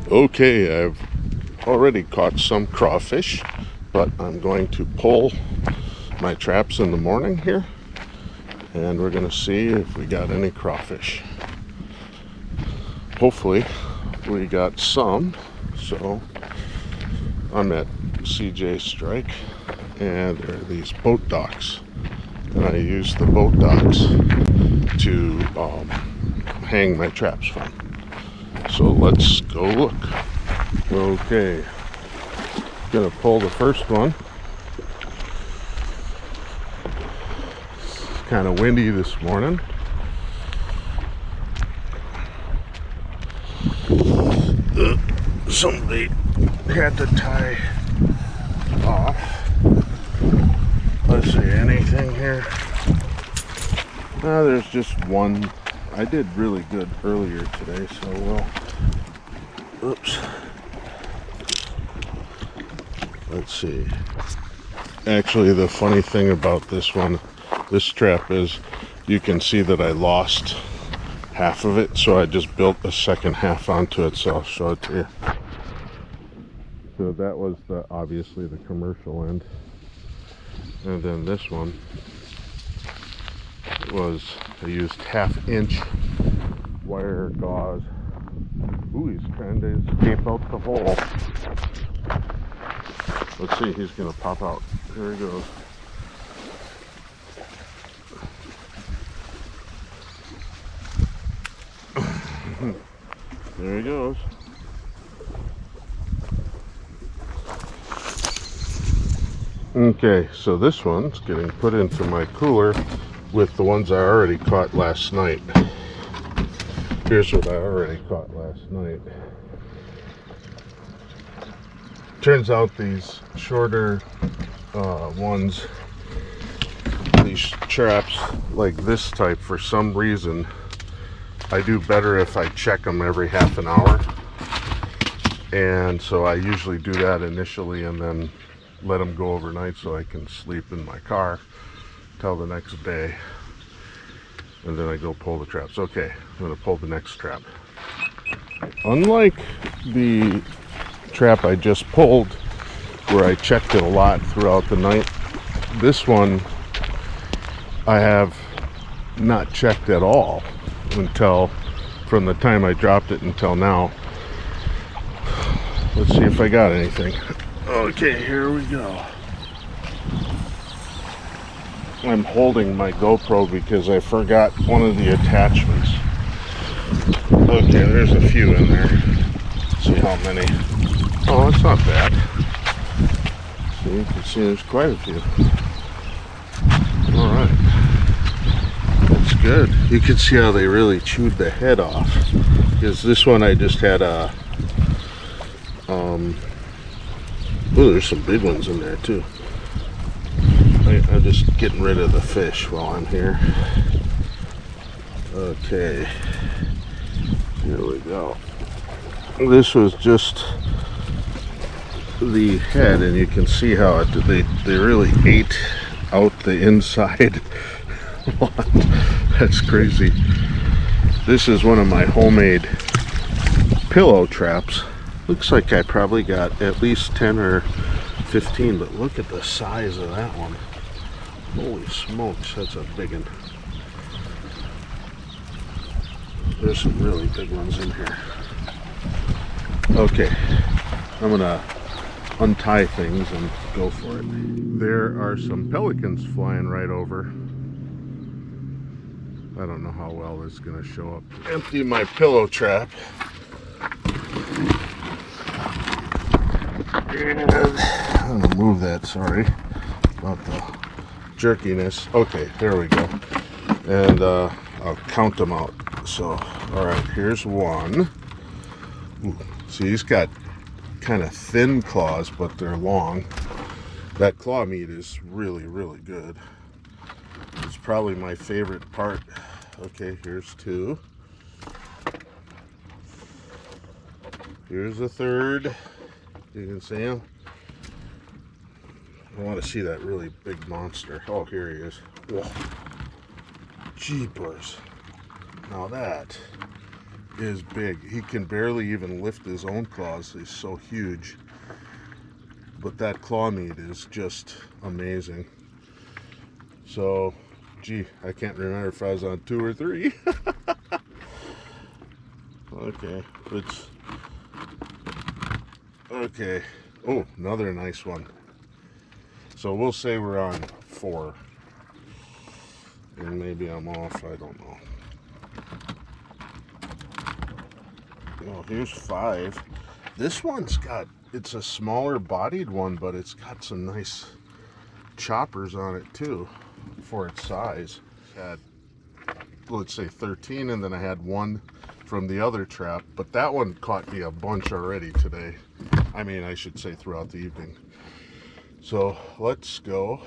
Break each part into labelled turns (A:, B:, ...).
A: Okay, I've already caught some crawfish, but I'm going to pull my traps in the morning here, and we're going to see if we got any crawfish. Hopefully we got some. So I'm at CJ Strike, and there are these boat docks, and I use the boat docks to hang my traps from. So let's go look. Okay, gonna pull the first one. It's kind of windy this morning. Somebody had to tie off. Let's see, anything here? There's just one. I did really good earlier today, so oops. Let's see. Actually, the funny thing about this trap is you can see that I lost half of it, so I just built a second half onto it, so I'll show it to you. So that was obviously the commercial end. And then this one I used 1/2 inch wire gauze. Ooh, he's trying to escape out the hole. Let's see, he's gonna pop out. There he goes. There he goes. Okay, so this one's getting put into my cooler with the ones I already caught last night. Here's what I already caught last night. Turns out these shorter ones, these traps like this type, for some reason, I do better if I check them every half an hour. And so I usually do that initially and then let them go overnight so I can sleep in my car till the next day, and then I go pull the traps. Okay, I'm going to pull the next trap. Unlike the trap I just pulled where I checked it a lot throughout the night, this one I have not checked at all until from the time I dropped it until now. Let's see if I got anything. Okay, here we go. I'm holding my GoPro because I forgot one of the attachments. Okay, there's a few in there. Let's see how many. Oh, it's not bad. So you can see there's quite a few. Alright. That's good. You can see how they really chewed the head off. Because this one I just had a oh, there's some big ones in there too. I'm just getting rid of the fish while I'm here. Okay, here we go. This was just the head, and you can see how they really ate out the inside. That's crazy. This is one of my homemade pillow traps. Looks like I probably got at least 10 or 15, but look at the size of that one. Holy smokes, that's a big one. There's some really big ones in here. Okay, I'm gonna untie things and go for it. There are some pelicans flying right over. I don't know how well this is gonna show up. Empty my pillow trap. And I'm gonna move that, sorry about the jerkiness. Okay, there we go. And I'll count them out. So, alright, here's one. Ooh, see, he's got kind of thin claws, but they're long. That claw meat is really, really good. It's probably my favorite part. Okay, here's two. Here's the third. You can see him. I want to see that really big monster. Oh, here he is. Whoa. Jeepers. Now that is big. He can barely even lift his own claws. He's so huge. But that claw meat is just amazing. So, gee, I can't remember if I was on 2 or 3. Okay, it's okay. Oh, another nice one. So we'll say we're on 4. And maybe I'm off, I don't know. Oh, here's 5. This one's got, it's a smaller bodied one, but it's got some nice choppers on it too for its size. Had, let's say 13, and then I had 1 from the other trap, but that one caught me a bunch already today. I mean, I should say throughout the evening. So let's go.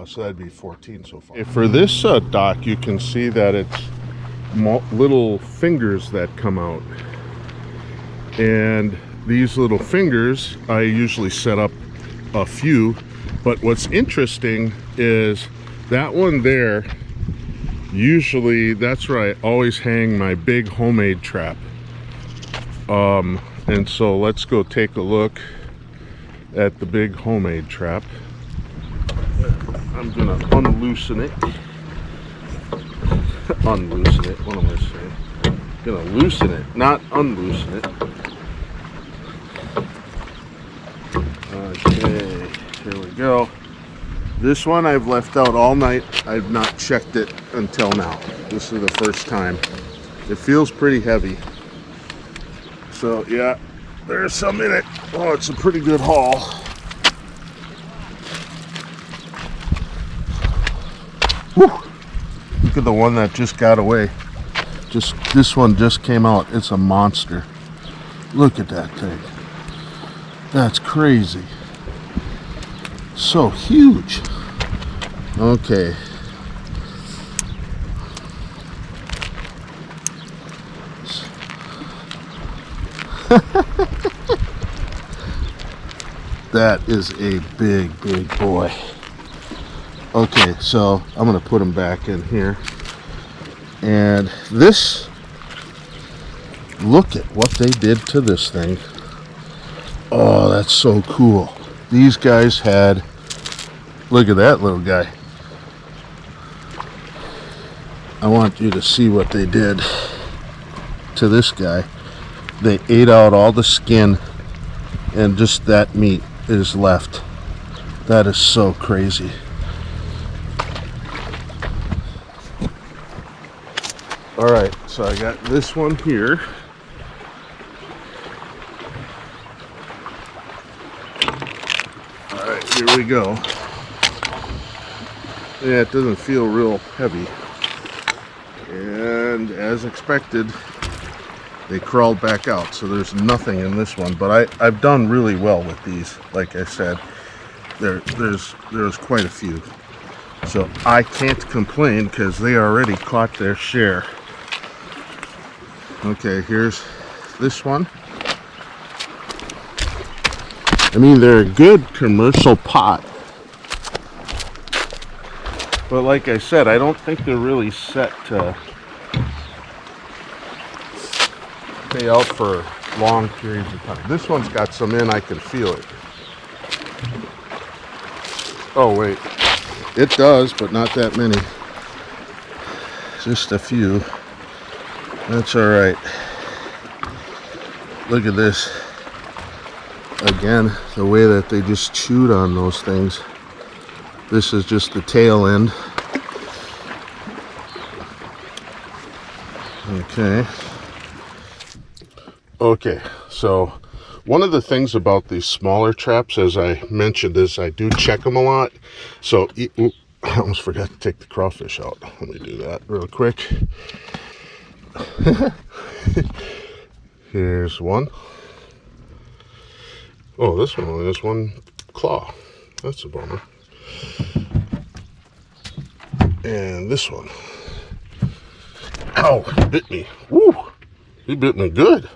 A: So that'd be 14 so far. For this dock, you can see that it's little fingers that come out. And these little fingers, I usually set up a few. But what's interesting is that one there, usually that's where I always hang my big homemade trap. And so let's go take a look at the big homemade trap. I'm gonna unloosen it. Unloosen it, what am I saying? I'm gonna loosen it, not unloosen it. Okay, here we go. This one I've left out all night. I've not checked it until now. This is the first time. It feels pretty heavy. So yeah, there's some in it. Oh, it's a pretty good haul. Whew. Look at the one that just got away. This one just came out. It's a monster. Look at that thing. That's crazy. So huge. Okay. That is a big, big boy. Okay, so I'm gonna put him back in here. And this, look at what they did to this thing. Oh, that's so cool. These guys had, look at that little guy. I want you to see what they did to this guy. They ate out all the skin and just that meat is left. That is so crazy. All right, so I got this one here. All right, here we go. Yeah, it doesn't feel real heavy. And as expected, they crawled back out, so there's nothing in this one. But I've done really well with these. Like I said, there's quite a few. So I can't complain because they already caught their share. Okay, here's this one. I mean, they're a good commercial pot. But like I said, I don't think they're really set to stay out for long periods of time. This one's got some in, I can feel it. Oh wait, it does, but not that many. Just a few. That's all right. Look at this. Again, the way that they just chewed on those things. This is just the tail end. Okay, so one of the things about these smaller traps, as I mentioned, is I do check them a lot. So I almost forgot to take the crawfish out. Let me do that real quick. Here's one. Oh, this one only has one claw. That's a bummer. And this one. Ow, he bit me. Woo! He bit me good.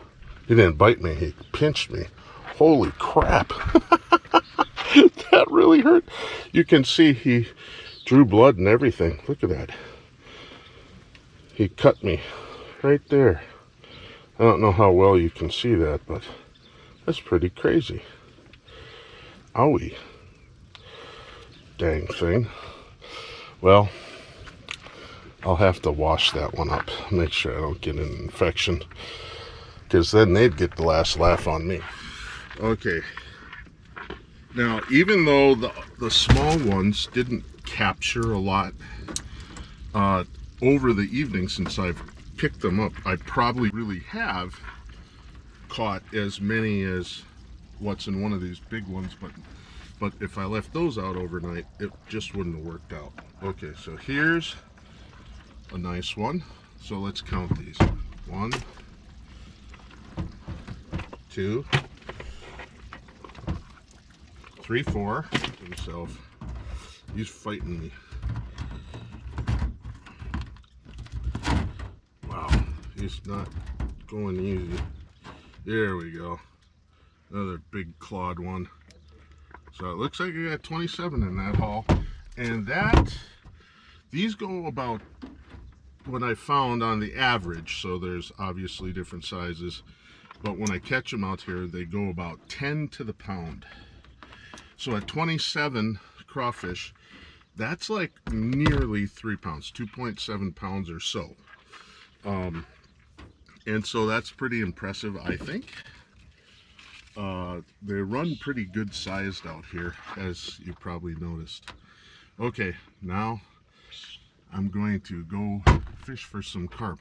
A: He didn't bite me, he pinched me. Holy crap. That really hurt. You can see he drew blood and everything. Look at that. He cut me right there. I don't know how well you can see that, but that's pretty crazy. Owie. Dang thing. Well, I'll have to wash that one up. Make sure I don't get an infection, because then they'd get the last laugh on me. Okay. Now, even though the small ones didn't capture a lot over the evening since I've picked them up, I probably really have caught as many as what's in one of these big ones, but if I left those out overnight, it just wouldn't have worked out. Okay, so here's a nice one. So let's count these. 1, 2, 3, 4. Himself. He's fighting me. Wow, he's not going easy. There we go. Another big clawed one. So it looks like I got 27 in that haul. And these go about, what I found on the average, so there's obviously different sizes, but when I catch them out here, they go about 10 to the pound. So at 27 crawfish, that's like nearly 3 pounds, 2.7 pounds or so. And so that's pretty impressive, I think. They run pretty good sized out here, as you probably noticed. Okay, now I'm going to go fish for some carp.